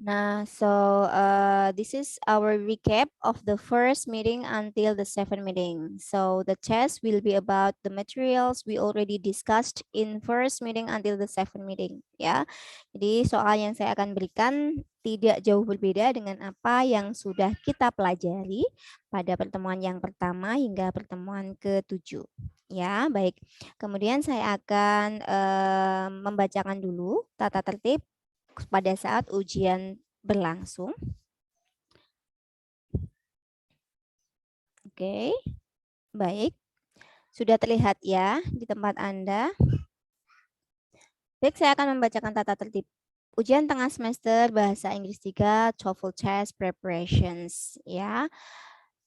Nah, so this is our recap of the first meeting until the second meeting. So the test will be about the materials we already discussed in first meeting until the second meeting. Ya, jadi soal yang saya akan berikan tidak jauh berbeda dengan apa yang sudah kita pelajari pada pertemuan yang pertama hingga pertemuan ke-7. Ya, baik. Kemudian saya akan membacakan dulu tata tertib pada saat ujian berlangsung. Oke, baik. Sudah terlihat ya di tempat Anda. Baik, saya akan membacakan tata tertib. Ujian tengah semester Bahasa Inggris 3 Toefl Test Preparations ya.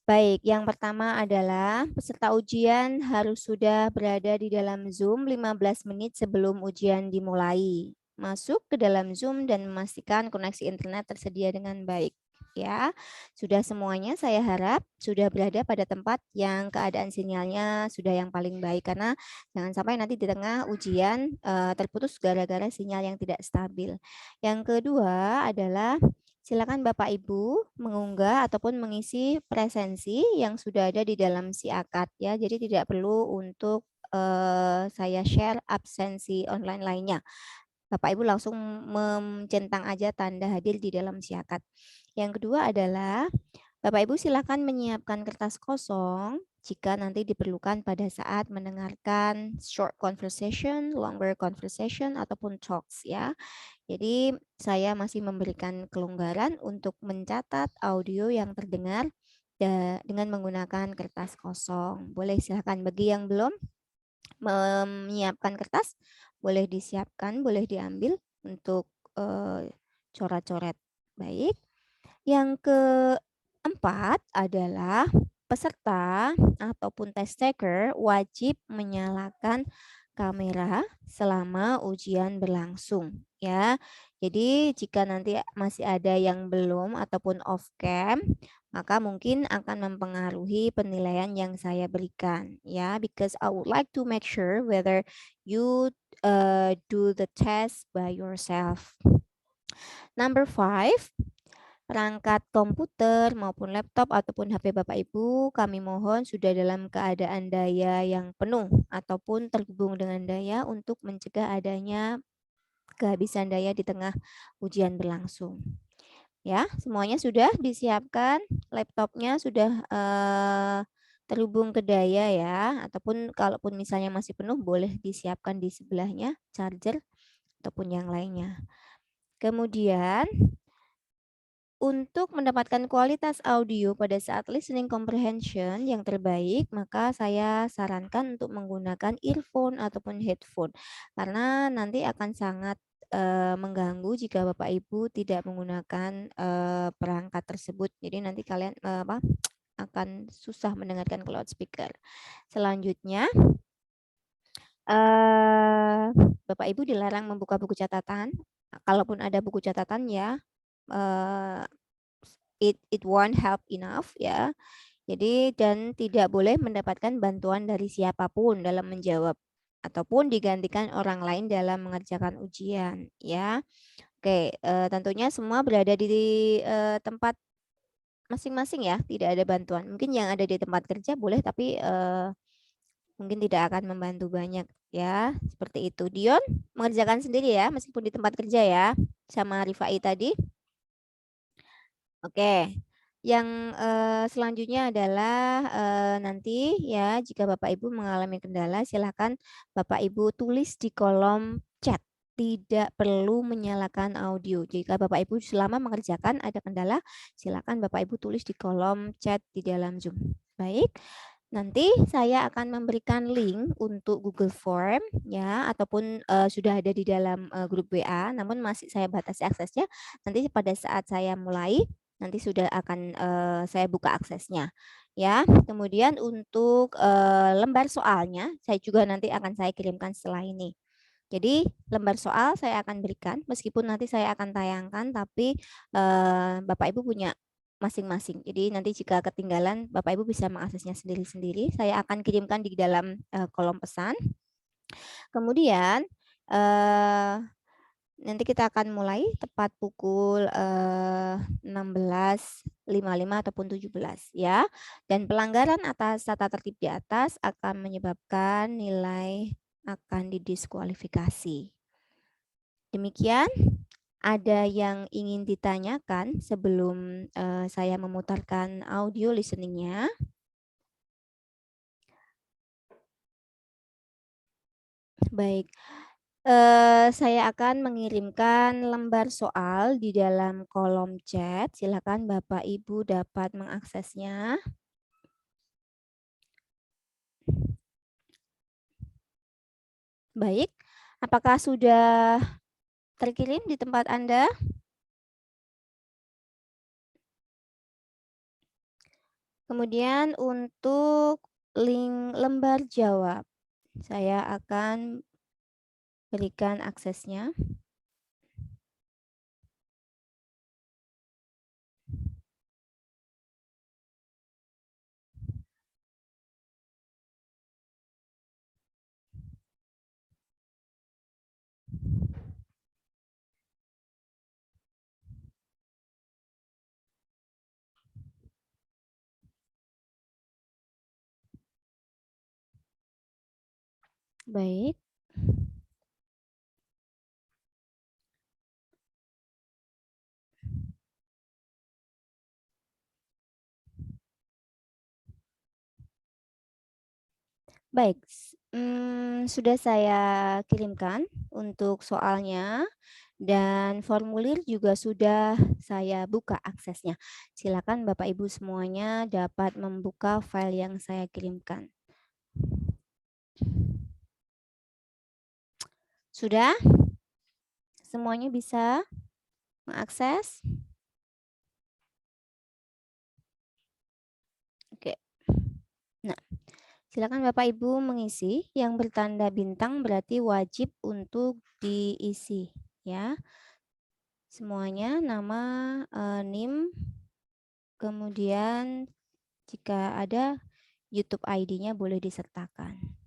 Baik, yang pertama adalah peserta ujian harus sudah berada di dalam Zoom 15 menit sebelum ujian dimulai. Masuk ke dalam Zoom dan memastikan koneksi internet tersedia dengan baik. Ya, sudah semuanya saya harap sudah berada pada tempat yang keadaan sinyalnya sudah yang paling baik karena jangan sampai nanti di tengah ujian terputus gara-gara sinyal yang tidak stabil. Yang kedua adalah silakan Bapak Ibu mengunggah ataupun mengisi presensi yang sudah ada di dalam si akad ya. Jadi tidak perlu untuk saya share absensi online lainnya. Bapak Ibu langsung mencentang aja tanda hadir di dalam siakat. Yang kedua adalah Bapak Ibu silakan menyiapkan kertas kosong jika nanti diperlukan pada saat mendengarkan short conversation, longer conversation ataupun talks ya. Jadi saya masih memberikan kelonggaran untuk mencatat audio yang terdengar dengan menggunakan kertas kosong. Boleh silakan bagi yang belum menyiapkan kertas, boleh disiapkan, boleh diambil untuk coret-coret. Baik. Yang keempat adalah peserta ataupun test taker wajib menyalakan kamera selama ujian berlangsung ya. Jadi jika nanti masih ada yang belum ataupun off cam, maka mungkin akan mempengaruhi penilaian yang saya berikan ya, because I would like to make sure whether you do the test by yourself. Number 5, perangkat komputer maupun laptop ataupun HP Bapak Ibu kami mohon sudah dalam keadaan daya yang penuh ataupun terhubung dengan daya untuk mencegah adanya kehabisan daya di tengah ujian berlangsung. Ya, semuanya sudah disiapkan, laptopnya sudah terhubung ke daya ya, ataupun kalaupun misalnya masih penuh boleh disiapkan di sebelahnya charger ataupun yang lainnya. Kemudian untuk mendapatkan kualitas audio pada saat listening comprehension yang terbaik, maka saya sarankan untuk menggunakan earphone ataupun headphone karena nanti akan sangat mengganggu jika Bapak Ibu tidak menggunakan perangkat tersebut. Jadi nanti kalian akan susah mendengarkan ke loudspeaker. Selanjutnya, Bapak Ibu dilarang membuka buku catatan. Kalaupun ada buku catatan ya, it won't help enough ya. Jadi dan tidak boleh mendapatkan bantuan dari siapapun dalam menjawab ataupun digantikan orang lain dalam mengerjakan ujian ya. Oke, tentunya semua berada di tempat masing-masing ya, tidak ada bantuan. Mungkin yang ada di tempat kerja boleh tapi mungkin tidak akan membantu banyak ya, seperti itu. Dion mengerjakan sendiri ya meskipun di tempat kerja ya, sama Rifai tadi. Oke, yang selanjutnya adalah nanti ya jika Bapak Ibu mengalami kendala silakan Bapak Ibu tulis di kolom chat. Tidak perlu menyalakan audio. Jika Bapak Ibu selama mengerjakan ada kendala, silakan Bapak Ibu tulis di kolom chat di dalam Zoom. Baik. Nanti saya akan memberikan link untuk Google Form ya ataupun sudah ada di dalam grup WA namun masih saya batasi aksesnya. Nanti pada saat saya mulai nanti sudah akan saya buka aksesnya ya. Kemudian untuk lembar soalnya saya juga nanti akan saya kirimkan setelah ini. Jadi lembar soal saya akan berikan meskipun nanti saya akan tayangkan tapi Bapak Ibu punya masing-masing. Jadi nanti jika ketinggalan Bapak Ibu bisa mengaksesnya sendiri-sendiri. Saya akan kirimkan di dalam kolom pesan. Kemudian Nanti kita akan mulai tepat pukul 16.55 ataupun 17 ya. Dan pelanggaran atas tata tertib di atas akan menyebabkan nilai akan didiskualifikasi. Demikian, ada yang ingin ditanyakan sebelum saya memutarkan audio listeningnya? Baik. Saya akan mengirimkan lembar soal di dalam kolom chat. Silakan Bapak Ibu dapat mengaksesnya. Baik, apakah sudah terkirim di tempat Anda? Kemudian untuk link lembar jawab, saya akan berikan aksesnya. Baik. Baik, sudah saya kirimkan untuk soalnya dan formulir juga sudah saya buka aksesnya. Silakan Bapak Ibu semuanya dapat membuka file yang saya kirimkan. Sudah? Semuanya bisa mengakses? Oke. Nah, silakan Bapak Ibu mengisi. Yang bertanda bintang berarti wajib untuk diisi, ya. Semuanya nama, NIM, kemudian jika ada YouTube ID-nya boleh disertakan.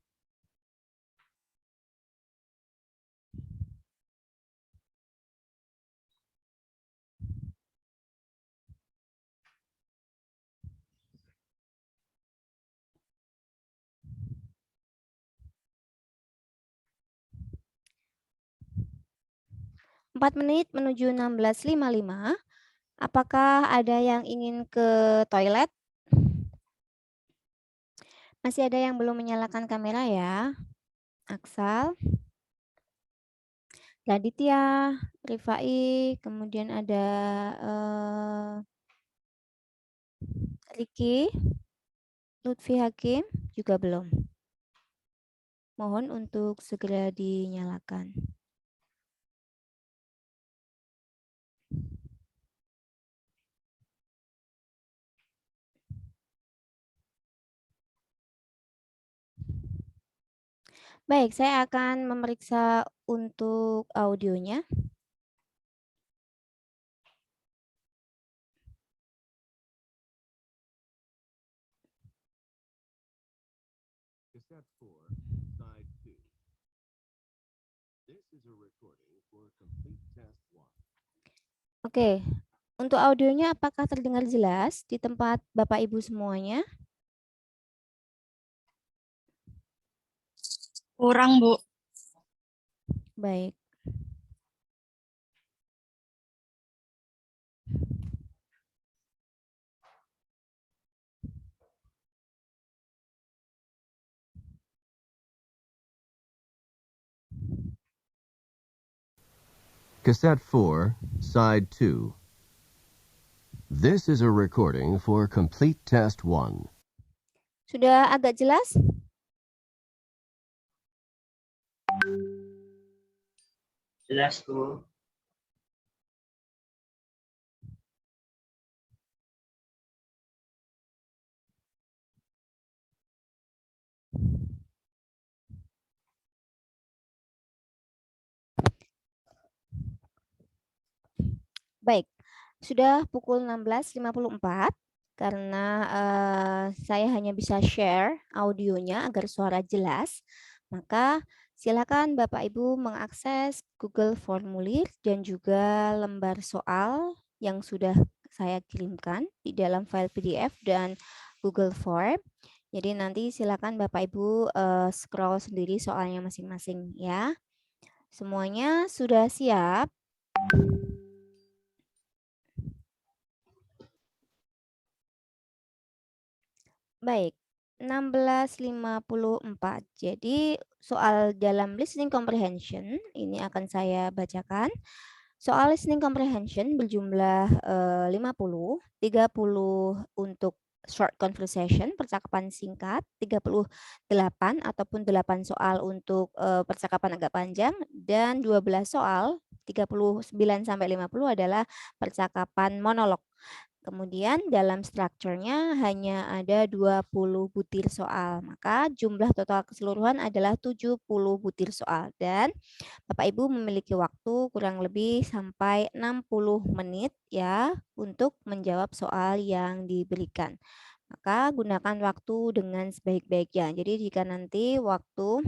Empat menit menuju 16.55. Apakah ada yang ingin ke toilet? Masih ada yang belum menyalakan kamera ya? Aksal, Raditya, Rifai, kemudian ada Riki, Lutfi Hakim, juga belum. Mohon untuk segera dinyalakan. Baik, saya akan memeriksa untuk audionya. Oke, untuk audionya apakah terdengar jelas di tempat Bapak Ibu semuanya? Kurang, Bu. Baik. Cassette 4, Side 2. This is a recording for complete test 1. Sudah agak jelas? Jelas, Bu. Baik, sudah pukul 16.54 karena saya hanya bisa share audionya agar suara jelas, maka Silakan Bapak Ibu mengakses Google Formulir dan juga lembar soal yang sudah saya kirimkan di dalam file PDF dan Google Form. Jadi nanti silakan Bapak Ibu scroll sendiri soalnya masing-masing ya. Semuanya sudah siap? Baik, 1654. Jadi soal dalam listening comprehension ini akan saya bacakan. Soal listening comprehension berjumlah 50, 30 untuk short conversation, percakapan singkat, 38 ataupun 8 soal untuk percakapan agak panjang, dan 12 soal, 39 sampai 50 adalah percakapan monolog. Kemudian dalam strukturnya hanya ada 20 butir soal. Maka jumlah total keseluruhan adalah 70 butir soal. Dan Bapak Ibu memiliki waktu kurang lebih sampai 60 menit ya untuk menjawab soal yang diberikan. Maka gunakan waktu dengan sebaik-baiknya. Jadi jika nanti waktu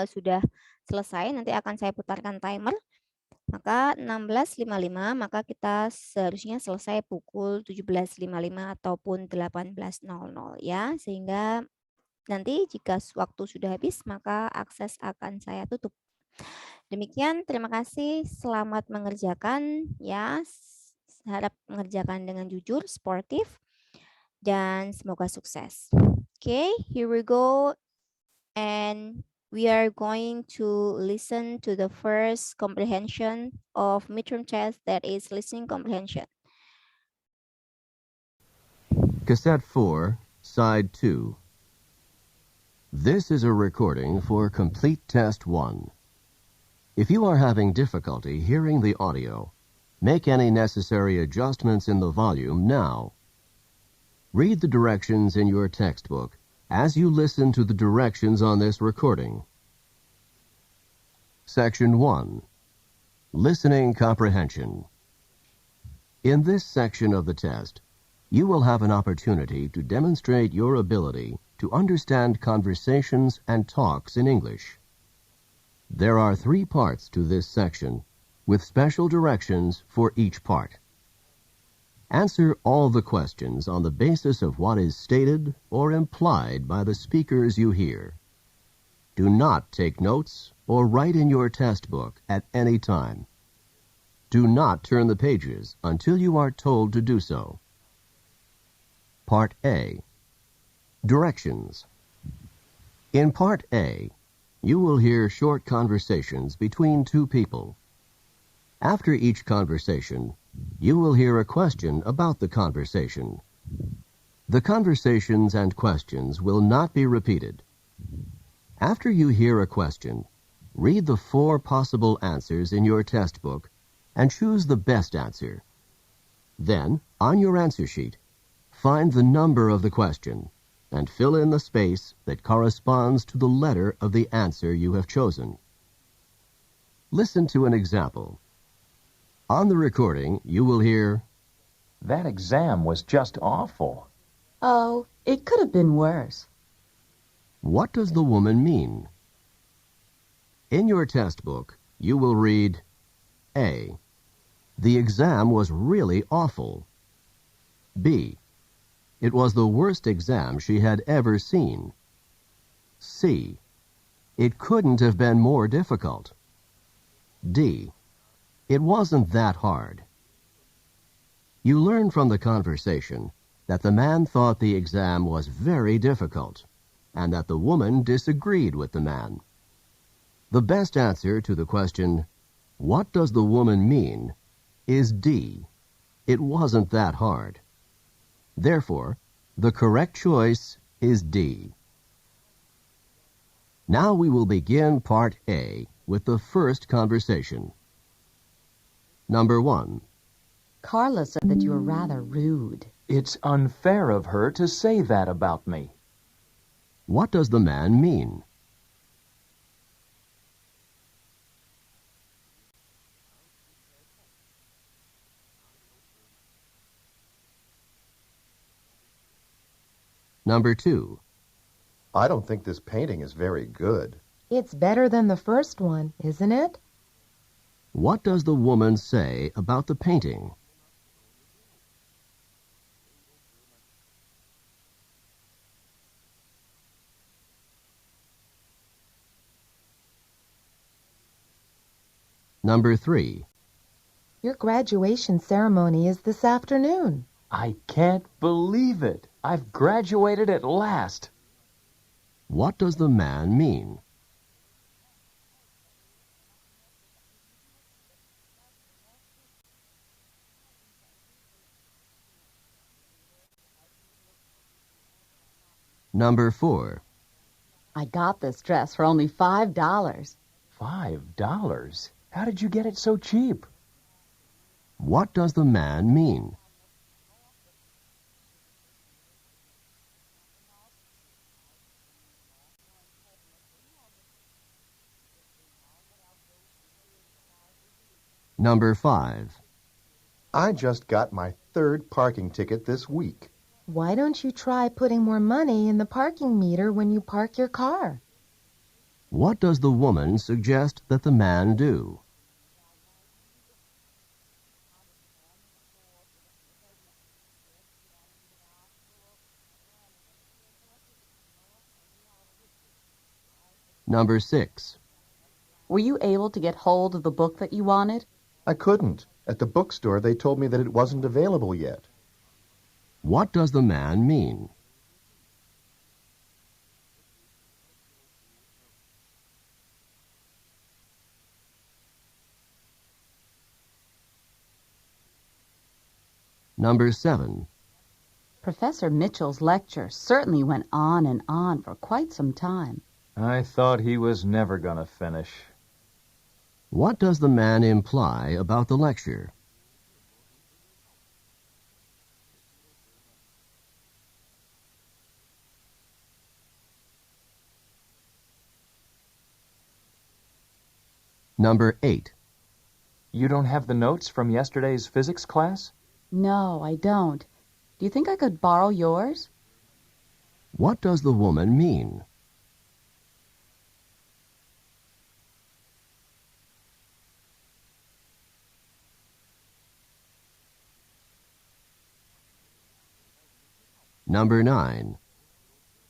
sudah selesai, nanti akan saya putarkan timer. Maka 16.55 maka kita seharusnya selesai pukul 17.55 ataupun 18.00 ya. Sehingga nanti jika waktu sudah habis maka akses akan saya tutup. Demikian, terima kasih. Selamat mengerjakan ya. Harap mengerjakan dengan jujur, sportif dan semoga sukses. Okay, here we go. And we are going to listen to the first comprehension of midterm test, that is listening comprehension. Cassette 4, Side 2. This is a recording for Complete Test 1. If you are having difficulty hearing the audio, make any necessary adjustments in the volume now. Read the directions in your textbook as you listen to the directions on this recording. Section 1. Listening Comprehension. In this section of the test, you will have an opportunity to demonstrate your ability to understand conversations and talks in English. There are 3 parts to this section, with special directions for each part. Answer all the questions on the basis of what is stated or implied by the speakers you hear. Do not take notes or write in your test book at any time. Do not turn the pages until you are told to do so. Part A. Directions. In Part A, you will hear short conversations between 2 people. After each conversation, you will hear a question about the conversation. The conversations and questions will not be repeated. After you hear a question, read the 4 possible answers in your test book and choose the best answer. Then, on your answer sheet, find the number of the question and fill in the space that corresponds to the letter of the answer you have chosen. Listen to an example. On the recording, you will hear, "That exam was just awful." Oh, it could have been worse. "What does the woman mean?" In your test book, you will read, A. The exam was really awful. B. It was the worst exam she had ever seen. C. It couldn't have been more difficult. D. It wasn't that hard. You learn from the conversation that the man thought the exam was very difficult and that the woman disagreed with the man. The best answer to the question, "What does the woman mean?" is D. It wasn't that hard. Therefore, the correct choice is D. Now we will begin Part A with the first conversation. Number 1. Carla said that you were rather rude. It's unfair of her to say that about me. What does the man mean? Number 2. I don't think this painting is very good. It's better than the first one, isn't it? What does the woman say about the painting? Number 3. Your graduation ceremony is this afternoon. I can't believe it. I've graduated at last. What does the man mean? Number 4. I got this dress for only $5. $5? How did you get it so cheap? What does the man mean? Number 5. I just got my 3rd parking ticket this week. Why don't you try putting more money in the parking meter when you park your car? What does the woman suggest that the man do? Number 6. Were you able to get hold of the book that you wanted? I couldn't. At the bookstore, they told me that it wasn't available yet. What does the man mean? Number 7. Professor Mitchell's lecture certainly went on and on for quite some time. I thought he was never going to finish. What does the man imply about the lecture? Number 8. You don't have the notes from yesterday's physics class? No, I don't. Do you think I could borrow yours? What does the woman mean? Number 9.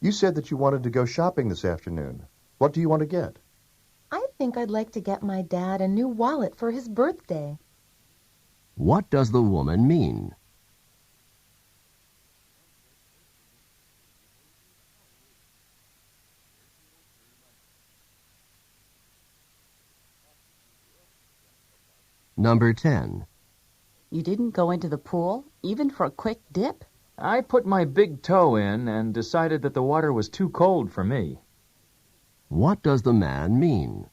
You said that you wanted to go shopping this afternoon. What do you want to get? I think I'd like to get my dad a new wallet for his birthday. What does the woman mean? Number 10. You didn't go into the pool, even for a quick dip? I put my big toe in and decided that the water was too cold for me. What does the man mean?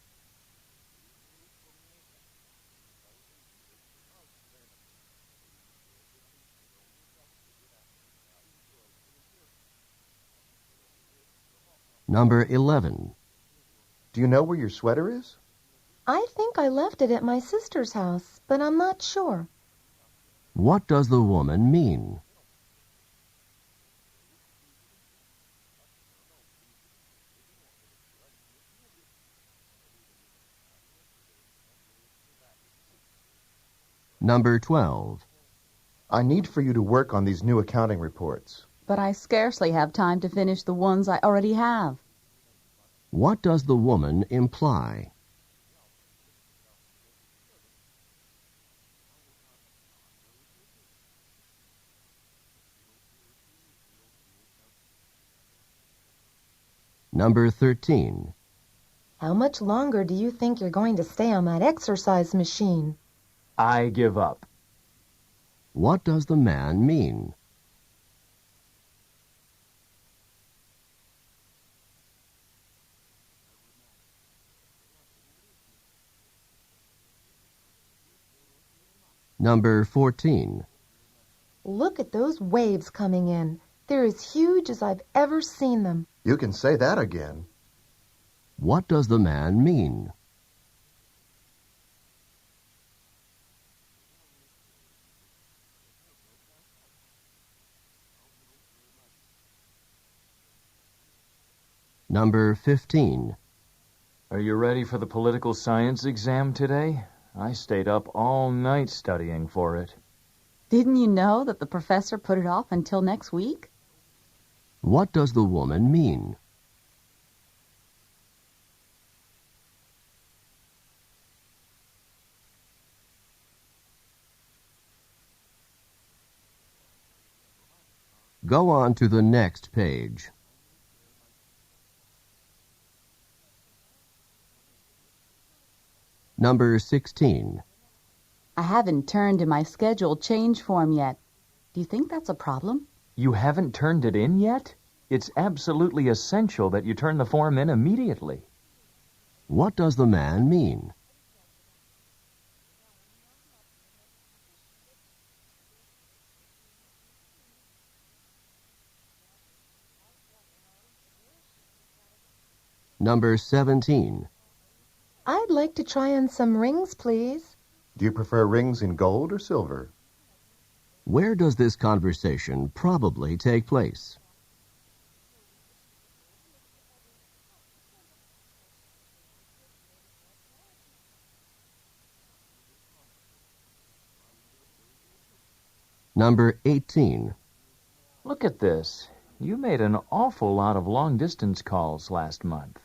Number 11. Do you know where your sweater is? I think I left it at my sister's house, but I'm not sure. What does the woman mean? Number 12. I need for you to work on these new accounting reports. But I scarcely have time to finish the ones I already have. What does the woman imply? Number 13. How much longer do you think you're going to stay on that exercise machine? I give up. What does the man mean? Number 14. Look at those waves coming in. They're as huge as I've ever seen them. You can say that again. What does the man mean? Number 15. Are you ready for the political science exam today? I stayed up all night studying for it. Didn't you know that the professor put it off until next week? What does the woman mean? Go on to the next page. Number 16. I haven't turned in my scheduled change form yet. Do you think that's a problem? You haven't turned it in yet? It's absolutely essential that you turn the form in immediately. What does the man mean? Number 17. I'd like to try on some rings, please. Do you prefer rings in gold or silver? Where does this conversation probably take place? Number 18. Look at this. You made an awful lot of long-distance calls last month.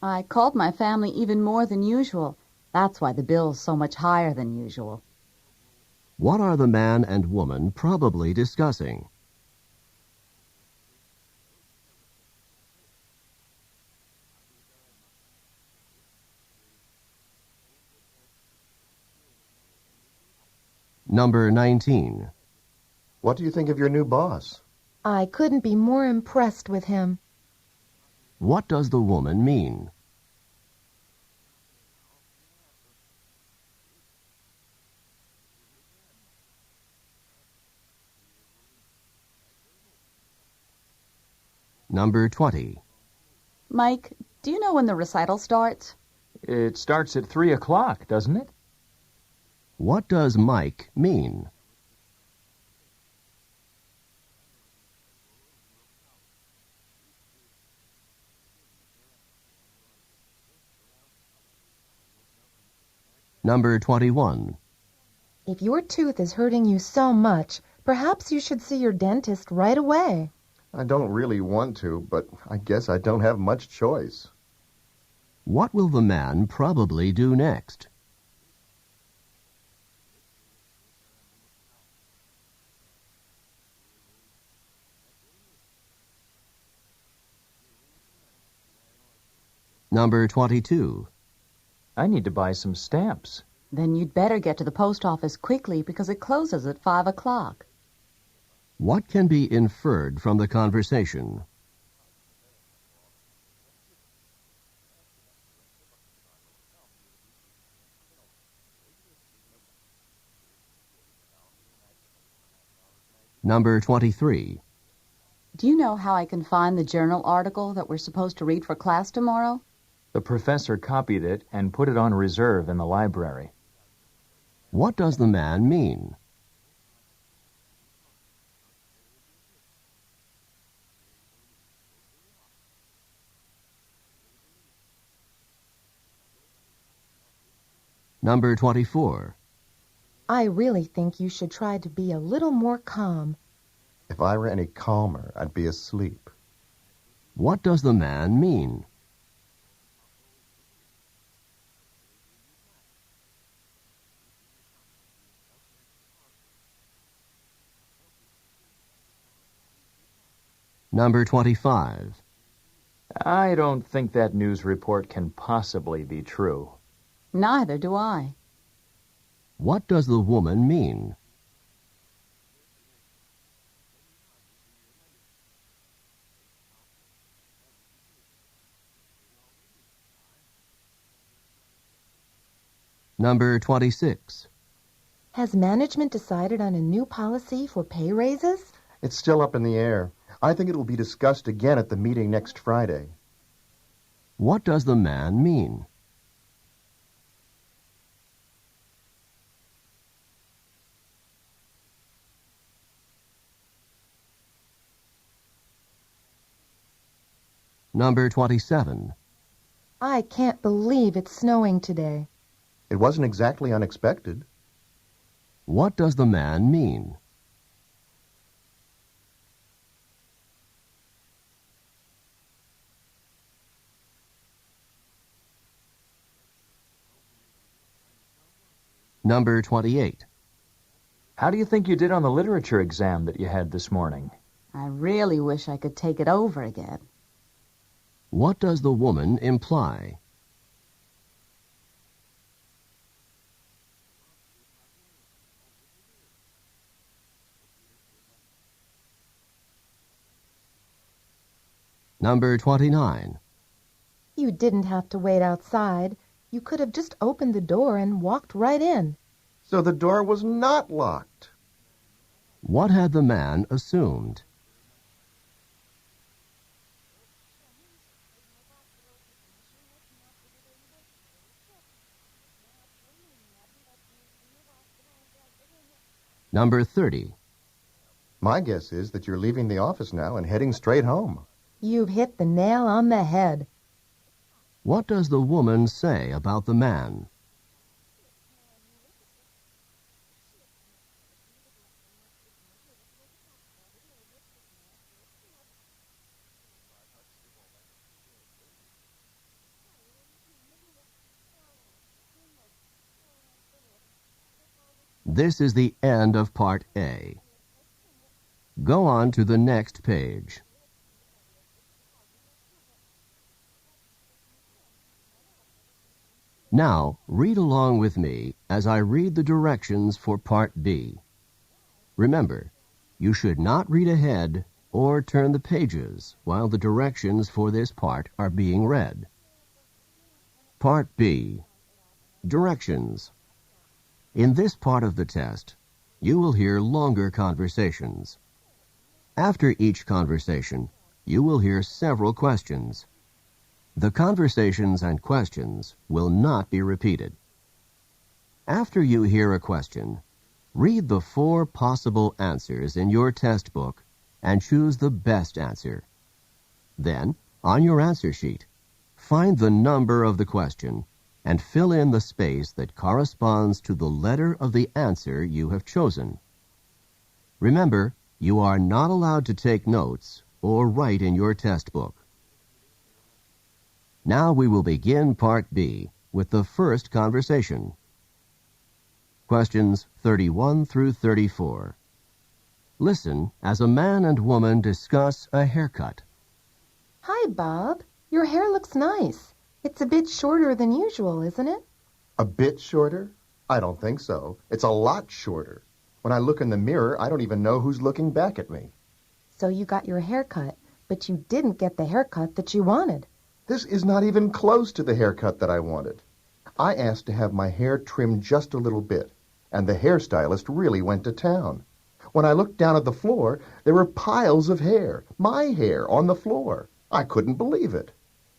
I called my family even more than usual. That's why the bill's so much higher than usual. What are the man and woman probably discussing? Number 19. What do you think of your new boss? I couldn't be more impressed with him. What does the woman mean? Number 20. Mike, do you know when the recital starts? It starts at 3 o'clock, doesn't it? What does Mike mean? Number 21. If your tooth is hurting you so much, perhaps you should see your dentist right away. I don't really want to, but I guess I don't have much choice. What will the man probably do next? Number 22. I need to buy some stamps. Then you'd better get to the post office quickly because it closes at 5 o'clock. What can be inferred from the conversation? Number 23. Do you know how I can find the journal article that we're supposed to read for class tomorrow? The professor copied it and put it on reserve in the library. What does the man mean? Number 24. I really think you should try to be a little more calm. If I were any calmer, I'd be asleep. What does the man mean? Number 25. I don't think that news report can possibly be true. Neither do I. What does the woman mean? Number 26. Has management decided on a new policy for pay raises? It's still up in the air. I think it will be discussed again at the meeting next Friday. What does the man mean? Number 27. I can't believe it's snowing today. It wasn't exactly unexpected. What does the man mean? Number 28. How do you think you did on the literature exam that you had this morning? I really wish I could take it over again. What does the woman imply? Number 29. You didn't have to wait outside. You could have just opened the door and walked right in. So the door was not locked. What had the man assumed? Number 30. My guess is that you're leaving the office now and heading straight home. You've hit the nail on the head. What does the woman say about the man? This is the end of Part A. Go on to the next page. Now, read along with me as I read the directions for Part B. Remember, you should not read ahead or turn the pages while the directions for this part are being read. Part B. Directions. In this part of the test, you will hear longer conversations. After each conversation, you will hear several questions. The conversations and questions will not be repeated. After you hear a question, read the 4 possible answers in your test book and choose the best answer. Then, on your answer sheet, find the number of the question and fill in the space that corresponds to the letter of the answer you have chosen. Remember, you are not allowed to take notes or write in your test book. Now we will begin Part B with the first conversation. Questions 31 through 34. Listen as a man and woman discuss a haircut. Hi, Bob. Your hair looks nice. It's a bit shorter than usual, isn't it? A bit shorter? I don't think so. It's a lot shorter. When I look in the mirror, I don't even know who's looking back at me. So you got your hair cut, but you didn't get the haircut that you wanted. This is not even close to the haircut that I wanted. I asked to have my hair trimmed just a little bit, and the hairstylist really went to town. When I looked down at the floor, there were piles of hair, my hair, on the floor. I couldn't believe it.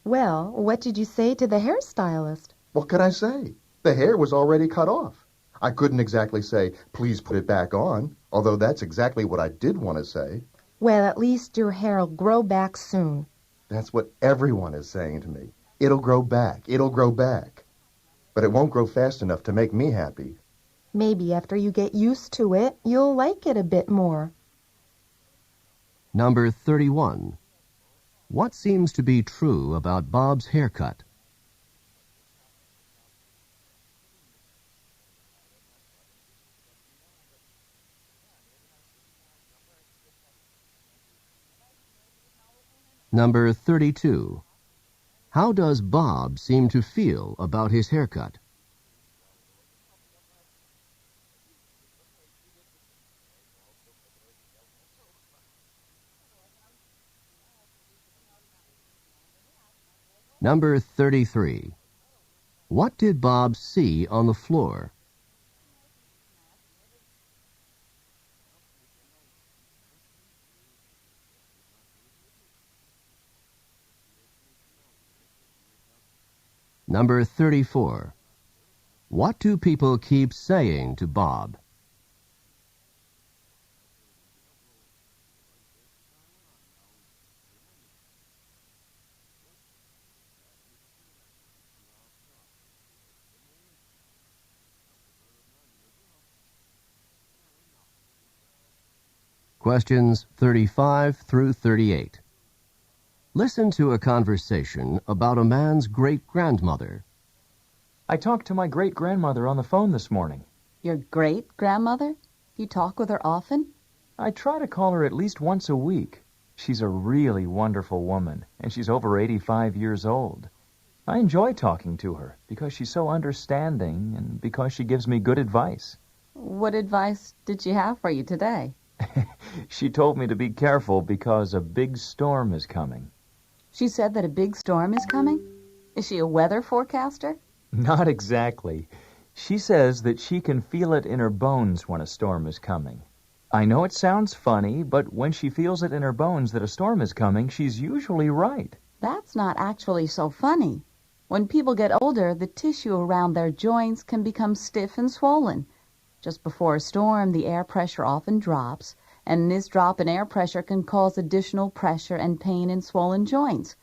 Well, what did you say to the hairstylist? What could I say? The hair was already cut off. I couldn't exactly say, please put it back on, although that's exactly what I did want to say. Well, at least your hair'll grow back soon. That's what everyone is saying to me. It'll grow back. It'll grow back. But it won't grow fast enough to make me happy. Maybe after you get used to it, you'll like it a bit more. Number 31. What seems to be true about Bob's haircut? Number 32. How does Bob seem to feel about his haircut? Number 33. What did Bob see on the floor? Number 34. What do people keep saying to Bob? questions 35 through 38. Listen to a conversation about a man's great-grandmother. I talked to my great-grandmother on the phone this morning. Your great-grandmother? You talk with her often? I try to call her at least once a week. She's a really wonderful woman, and she's over 85 years old. I enjoy talking to her because she's so understanding and because she gives me good advice. What advice did she have for you today? She told me to be careful because a big storm is coming. She said that a big storm is coming? Is she a weather forecaster? Not exactly. She says that she can feel it in her bones when a storm is coming. I know it sounds funny, but when she feels it in her bones that a storm is coming, she's usually right. That's not actually so funny. When people get older, the tissue around their joints can become stiff and swollen. Just before a storm, the air pressure often drops, and this drop in air pressure can cause additional pressure and pain in swollen joints.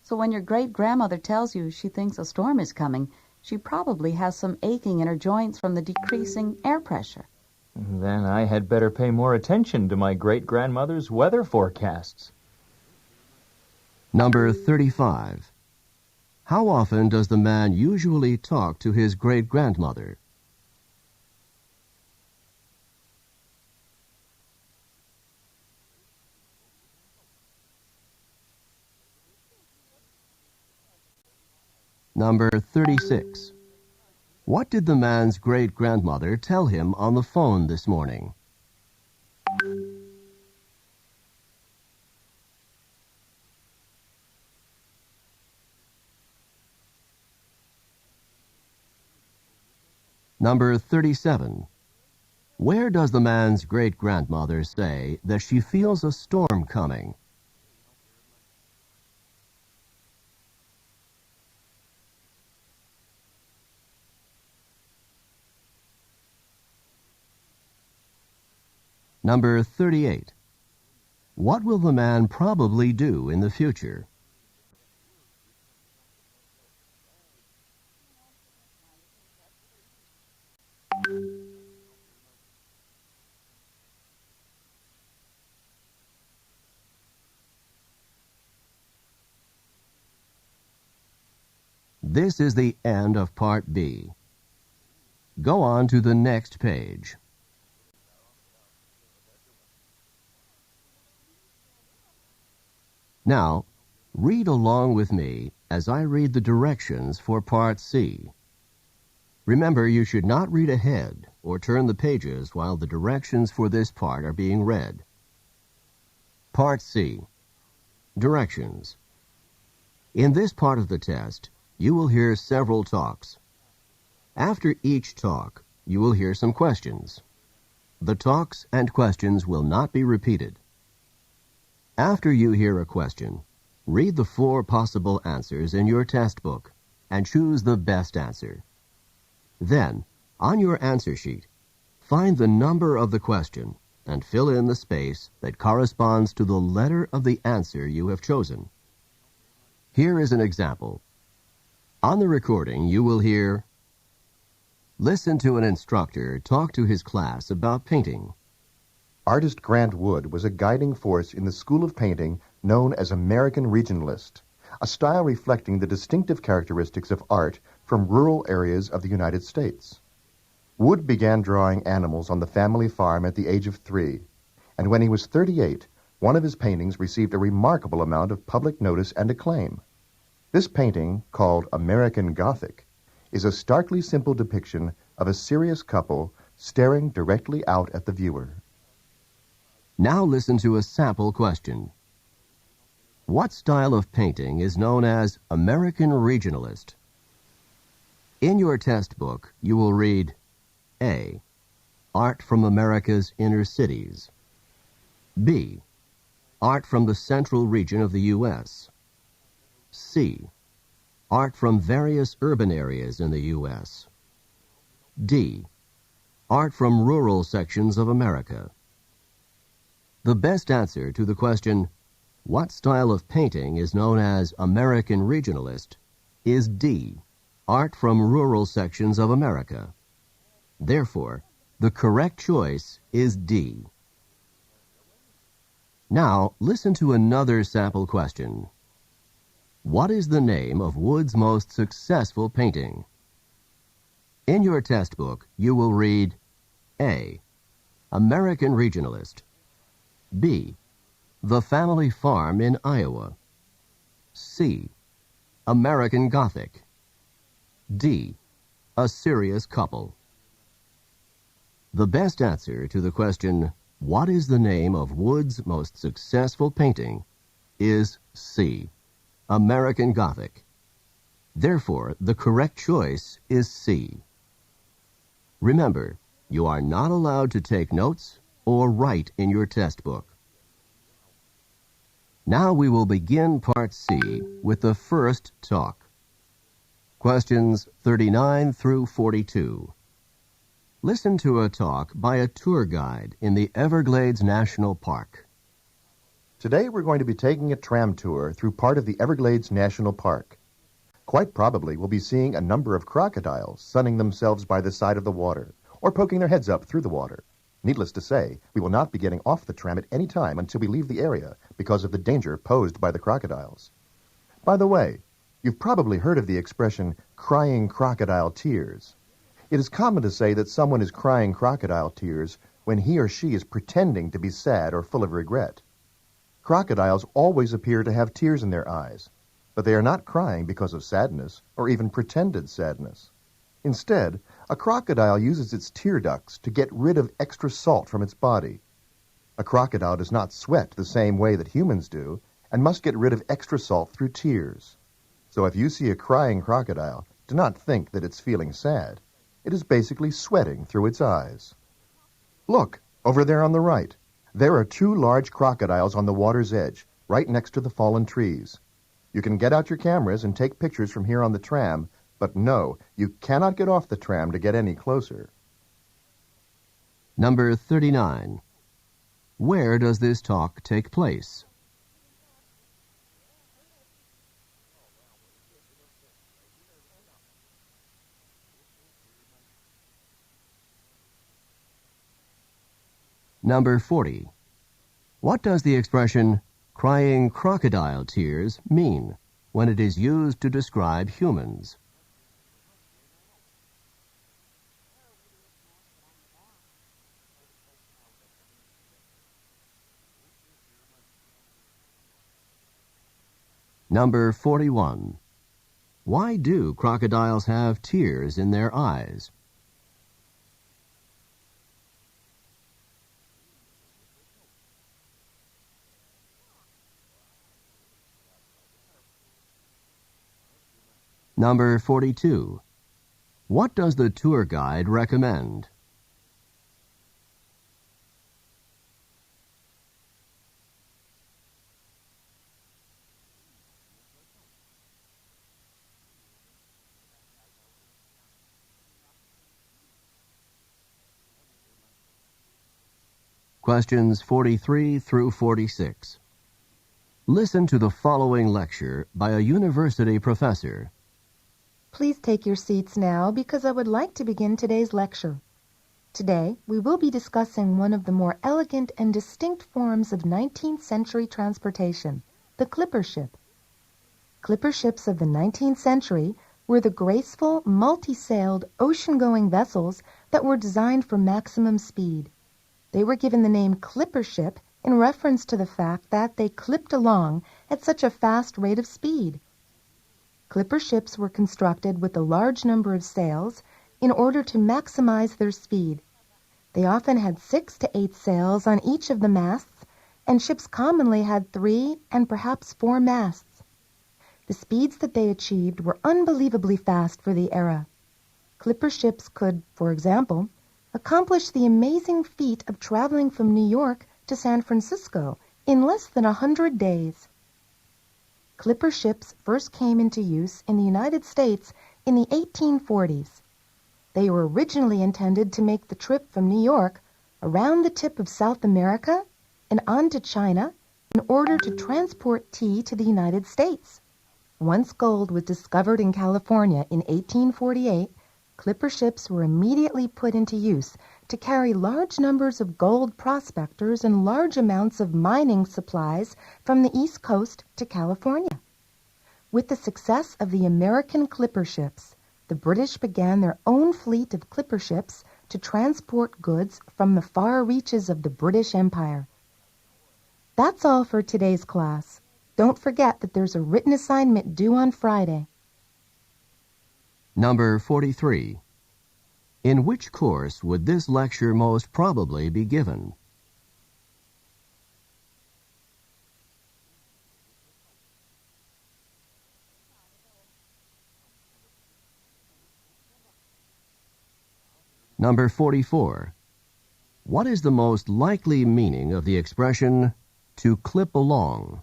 So when your great-grandmother tells you she thinks a storm is coming, she probably has some aching in her joints from the decreasing air pressure. Then I had better pay more attention to my great-grandmother's weather forecasts. Number 35. How often does the man usually talk to his great-grandmother? Number 36. What did the man's great-grandmother tell him on the phone this morning? Number 37. Where does the man's great-grandmother say that she feels a storm coming? Number 38. What will the man probably do in the future? This is the end of Part B. Go on to the next page. Now, read along with me as I read the directions for Part C. Remember, you should not read ahead or turn the pages while the directions for this part are being read. Part C. Directions. In this part of the test, you will hear several talks. After each talk, you will hear some questions. The talks and questions will not be repeated. After you hear a question, read the 4 possible answers in your test book and choose the best answer. Then, on your answer sheet, find the number of the question and fill in the space that corresponds to the letter of the answer you have chosen. Here is an example. On the recording, you will hear, "Listen to an instructor talk to his class about painting." Artist Grant Wood was a guiding force in the school of painting known as American Regionalist, a style reflecting the distinctive characteristics of art from rural areas of the United States. Wood began drawing animals on the family farm at the age of 3, and when he was 38, one of his paintings received a remarkable amount of public notice and acclaim. This painting, called American Gothic, is a starkly simple depiction of a serious couple staring directly out at the viewer. Now listen to a sample question. What style of painting is known as American Regionalist? In your test book, you will read A. Art from America's inner cities. B. Art from the central region of the U.S. C. Art from various urban areas in the U.S. D. Art from rural sections of America. The best answer to the question, what style of painting is known as American Regionalist, is D. Art from rural sections of America. Therefore, the correct choice is D. Now, listen to another sample question. What is the name of Wood's most successful painting? In your test book, you will read A. American Regionalist. B. The Family Farm in Iowa. C. American Gothic. D. A Serious Couple. The best answer to the question, what is the name of Wood's most successful painting, is C. American Gothic. Therefore, the correct choice is C. Remember, you are not allowed to take notes or write in your test book. Now we will begin Part C with the first talk. Questions 39 through 42. Listen to a talk by a tour guide in the Everglades National Park. Today we're going to be taking a tram tour through part of the Everglades National Park. Quite probably we'll be seeing a number of crocodiles sunning themselves by the side of the water or poking their heads up through the water. Needless to say, we will not be getting off the tram at any time until we leave the area because of the danger posed by the crocodiles. By the way, you've probably heard of the expression crying crocodile tears. It is common to say that someone is crying crocodile tears when he or she is pretending to be sad or full of regret. Crocodiles always appear to have tears in their eyes, but they are not crying because of sadness or even pretended sadness. Instead, a crocodile uses its tear ducts to get rid of extra salt from its body. A crocodile does not sweat the same way that humans do and must get rid of extra salt through tears. So if you see a crying crocodile, do not think that it's feeling sad. It is basically sweating through its eyes. Look, over there on the right. There are two large crocodiles on the water's edge, right next to the fallen trees. You can get out your cameras and take pictures from here on the tram, but no, you cannot get off the tram to get any closer. Number 39. Where does this talk take place? Number 40. What does the expression crying crocodile tears mean when it is used to describe humans? Number 41. Why do crocodiles have tears in their eyes? Number 42. What does the tour guide recommend? Questions 43 through 46. Listen to the following lecture by a university professor. Please take your seats now because I would like to begin today's lecture. Today, we will be discussing one of the more elegant and distinct forms of 19th century transportation, the clipper ship. Clipper ships of the 19th century were the graceful, multi-sailed, ocean-going vessels that were designed for maximum speed. They were given the name clipper ship in reference to the fact that they clipped along at such a fast rate of speed. Clipper ships were constructed with a large number of sails in order to maximize their speed. They often had 6 to 8 sails on each of the masts, and ships commonly had 3 and perhaps 4 masts. The speeds that they achieved were unbelievably fast for the era. Clipper ships could, for example, accomplish the amazing feat of traveling from New York to San Francisco in less than 100 days. Clipper ships first came into use in the United States in the 1840s. They were originally intended to make the trip from New York around the tip of South America and on to China in order to transport tea to the United States. Once gold was discovered in California in 1848, clipper ships were immediately put into use to carry large numbers of gold prospectors and large amounts of mining supplies from the East Coast to California. With the success of the American clipper ships, the British began their own fleet of clipper ships to transport goods from the far reaches of the British Empire. That's all for today's class. Don't forget that there's a written assignment due on Friday. Number 43. In which course would this lecture most probably be given? Number 44. What is the most likely meaning of the expression to clip along?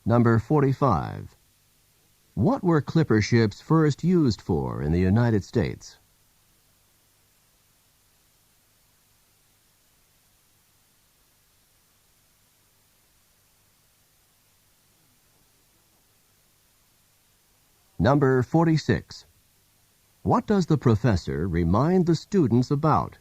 Number 45. What were clipper ships first used for in the United States? Number 46. What does the professor remind the students about?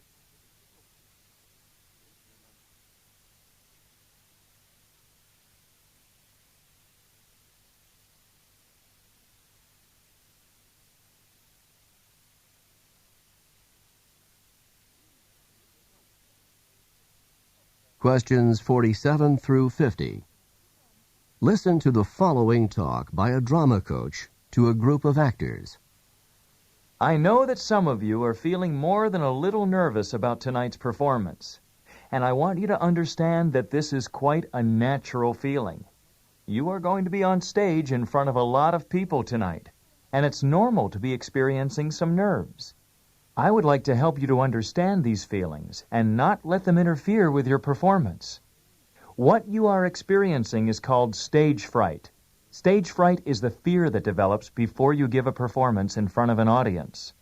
Questions 47 through 50. Listen to the following talk by a drama coach to a group of actors. I know that some of you are feeling more than a little nervous about tonight's performance, and I want you to understand that this is quite a natural feeling. You are going to be on stage in front of a lot of people tonight, and it's normal to be experiencing some nerves. I would like to help you to understand these feelings and not let them interfere with your performance. What you are experiencing is called stage fright. Stage fright is the fear that develops before you give a performance in front of an audience.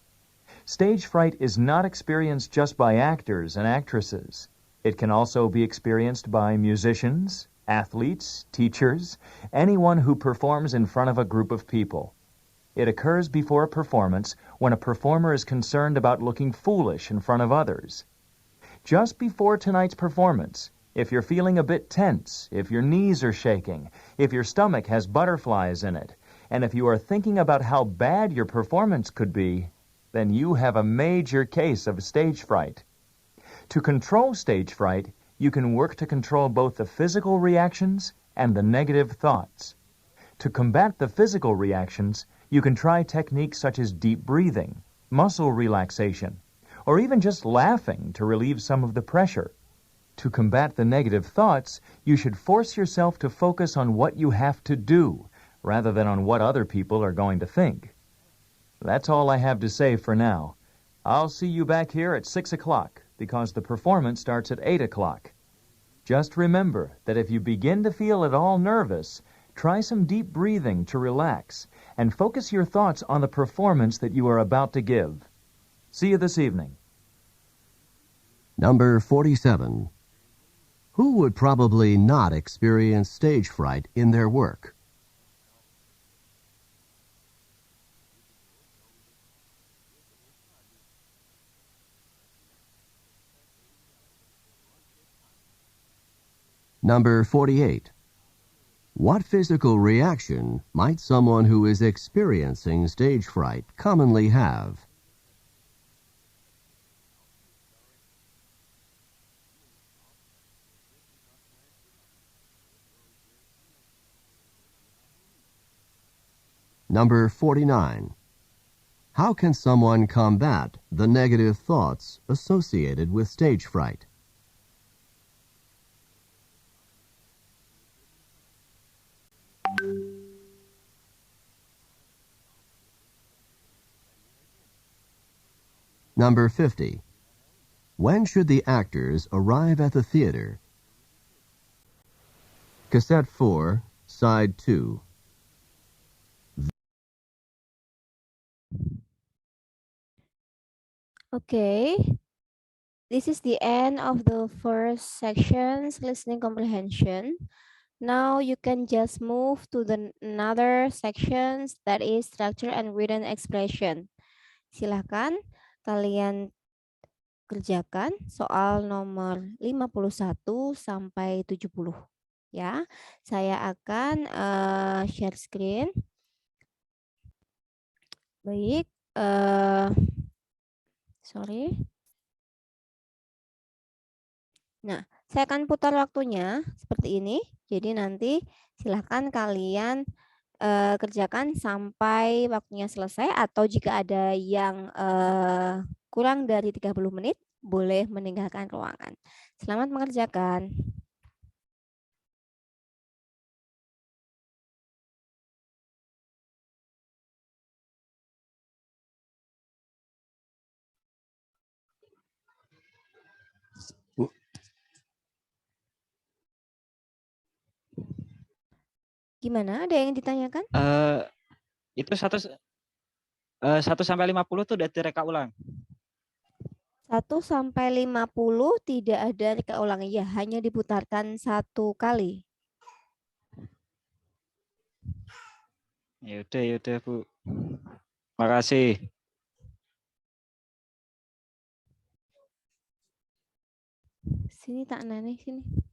Stage fright is not experienced just by actors and actresses. It can also be experienced by musicians, athletes, teachers, anyone who performs in front of a group of people. It occurs before a performance when a performer is concerned about looking foolish in front of others. Just before tonight's performance, if you're feeling a bit tense, if your knees are shaking, if your stomach has butterflies in it, and if you are thinking about how bad your performance could be, then you have a major case of stage fright. To control stage fright, you can work to control both the physical reactions and the negative thoughts. To combat the physical reactions, you can try techniques such as deep breathing, muscle relaxation, or even just laughing to relieve some of the pressure. To combat the negative thoughts, you should force yourself to focus on what you have to do, rather than on what other people are going to think. That's all I have to say for now. I'll see you back here at 6 o'clock, because the performance starts at 8 o'clock. Just remember that if you begin to feel at all nervous, try some deep breathing to relax, and focus your thoughts on the performance that you are about to give. See you this evening. Number 47. Who would probably not experience stage fright in their work? Number 48. What physical reaction might someone who is experiencing stage fright commonly have? Number 49. How can someone combat the negative thoughts associated with stage fright? Number 50. When should the actors arrive at the theater? Cassette 4, Side 2. Oke. This is the end of the first sections, listening comprehension. Now you can just move to the another sections, that is structure and written expression. Silakan kalian kerjakan soal nomor 51 sampai 70. Ya, saya akan share screen. Baik, sorry. Nah, saya akan putar waktunya seperti ini. Jadi nanti silahkan kalian kerjakan sampai waktunya selesai, atau jika ada yang kurang dari 30 menit, boleh meninggalkan ruangan. Selamat mengerjakan. Gimana? Ada yang ditanyakan? Itu 1 sampai 50 tuh udah direka ulang. 1 sampai 50 tidak ada reka ulang, ya, hanya diputarkan 1 kali. Ya udah Bu. Makasih. Sini tak nane sini.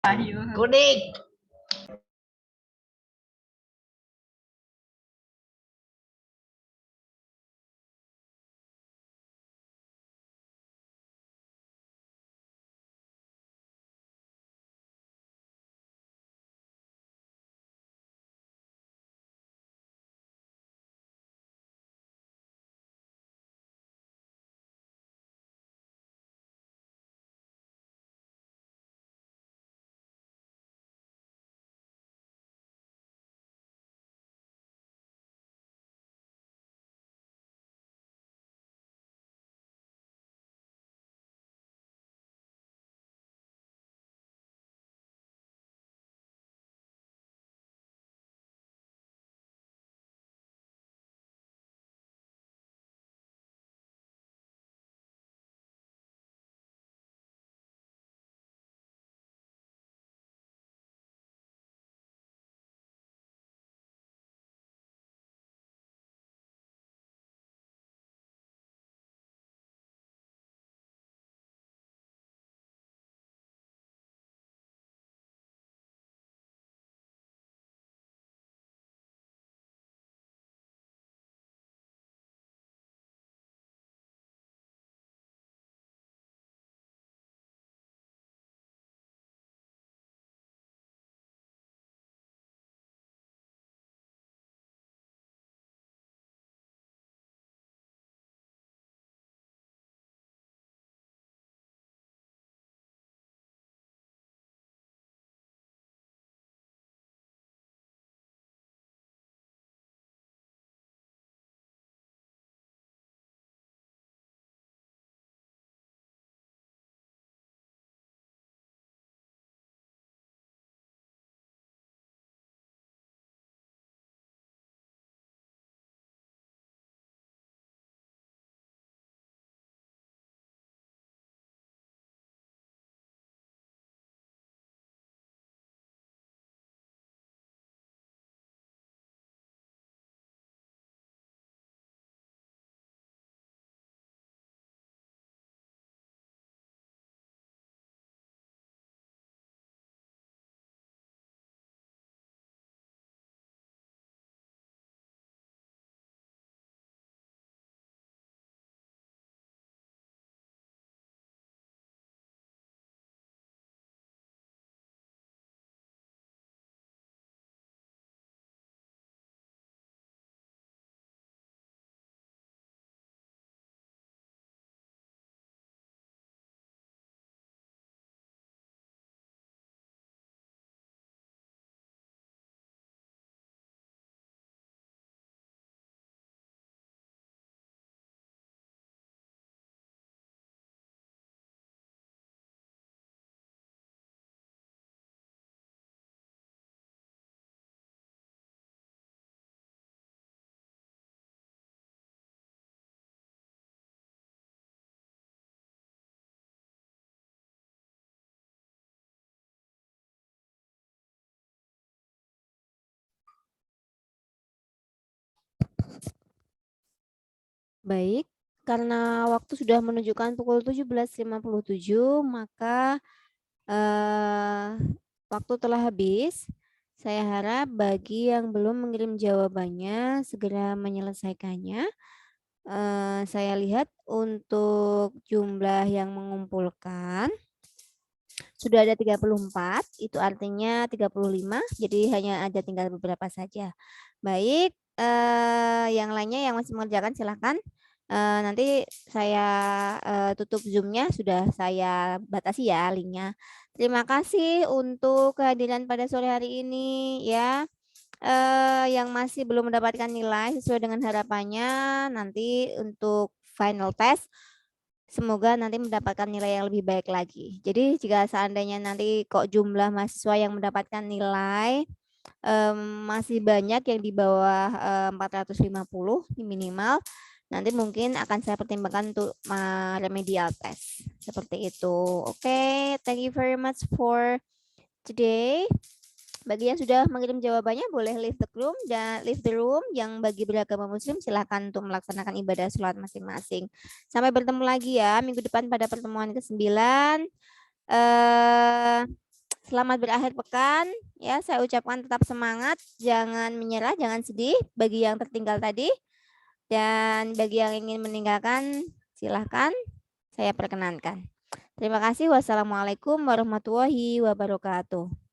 Kuning. Baik, karena waktu sudah menunjukkan pukul 17.57, maka waktu telah habis. Saya harap bagi yang belum mengirim jawabannya segera menyelesaikannya. Saya lihat untuk jumlah yang mengumpulkan sudah ada 34, itu artinya 35, jadi hanya ada tinggal beberapa saja. Baik, yang lainnya yang masih mengerjakan silahkan. Nanti saya tutup Zoom-nya, sudah saya batasi ya linknya. Terima kasih untuk kehadiran pada sore hari ini ya. Yang masih belum mendapatkan nilai sesuai dengan harapannya, nanti untuk final test semoga nanti mendapatkan nilai yang lebih baik lagi. Jadi jika seandainya nanti kok jumlah mahasiswa yang mendapatkan nilai masih banyak yang di bawah 450 minimal, nanti mungkin akan saya pertimbangkan untuk remedial test. Seperti itu. Oke, thank you very much for today. Bagi yang sudah mengirim jawabannya boleh leave the room. Yang bagi beragama muslim silakan untuk melaksanakan ibadah sholat masing-masing. Sampai bertemu lagi ya minggu depan pada pertemuan ke-9. Selamat berakhir pekan. Ya, saya ucapkan tetap semangat, jangan menyerah, jangan sedih bagi yang tertinggal tadi. Dan bagi yang ingin meninggalkan, silahkan saya perkenankan. Terima kasih. Wassalamualaikum warahmatullahi wabarakatuh.